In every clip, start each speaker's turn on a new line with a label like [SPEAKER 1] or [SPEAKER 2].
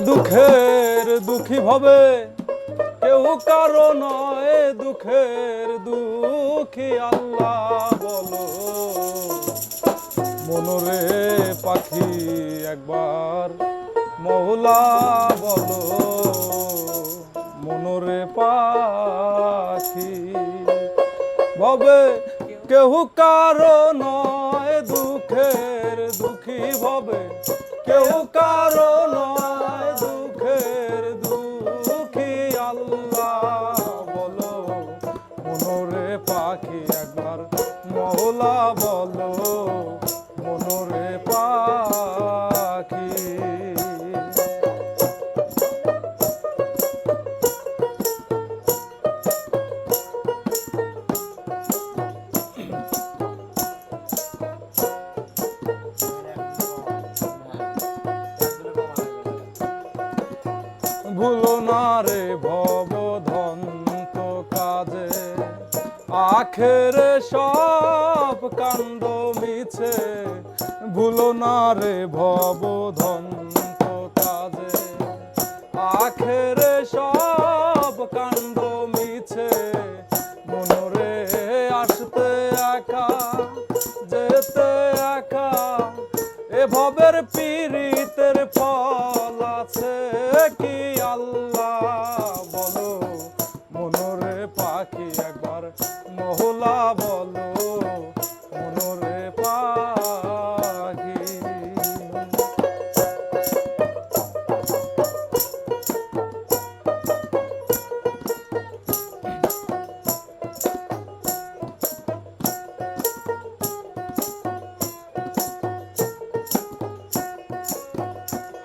[SPEAKER 1] দুঃখের দুঃখী ভাবে কেউ কারো নয়, দুঃখের দুঃখী আল্লাহ বলো। মনরে পাখি একবার মওলা বলো, মনরে পাখি ভবে কেউ কারো নয়, দুঃখের দুঃখী ভবে কেউ কারো নয়, দুঃখের দুঃখী আল্লাহ বলো। মনরে পাখি একবার মওলা বলো, মনরে পাখি। ভুলো না রে ভবধন্ত কাজে, আখেরে সব কাণ্ড মিছে। ভুলো না রে ভবধন্ত কাজে, আখেরে সব কাণ্ড মিছে। মনরে আসতে একা যেতে একা, এ ভবের পীড়িতের ফল আছে কি আল্লাহ বলো। মনরে পাখি একবার মওলা বলো, মনরে পাখি।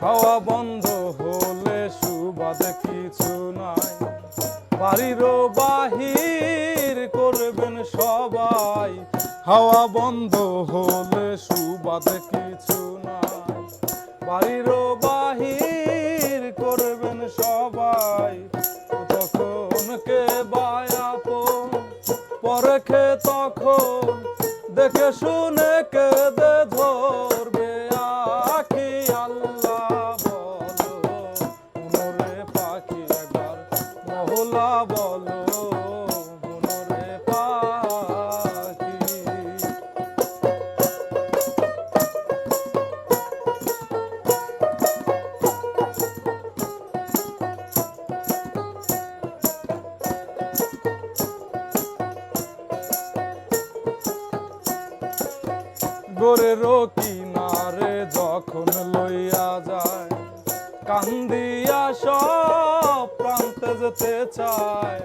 [SPEAKER 1] হাওয়া বন্ধ হলে সুবাদ কিছু নাই, বাড়ির বাহির করবেন সবাই। হাওয়া বন্ধ হলে সুবাদ কিছু নাই, বাড়ির বাহির করবেন সবাই। তখন কে বায়াপন পরখে, তখন দেখে শুনে কেঁদে ধরবে আখি আল্লাহ বলো। মনরে পাখি একবার মওলা বলো, মনরে পাখি। গোরের কিনারে যখন লইয়া যায়, কান্দিয়া সব প্রান্তে যেতে চায়।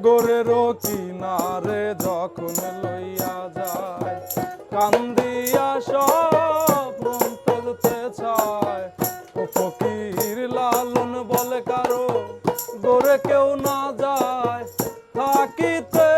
[SPEAKER 1] গোরের কিনারে যখন লইয়া যায়, কান্দিয়া সব প্রান্তে যেতে চায়। ও ফকির লালন বলে কারো গোরে কেউ না যায়, থাকিতে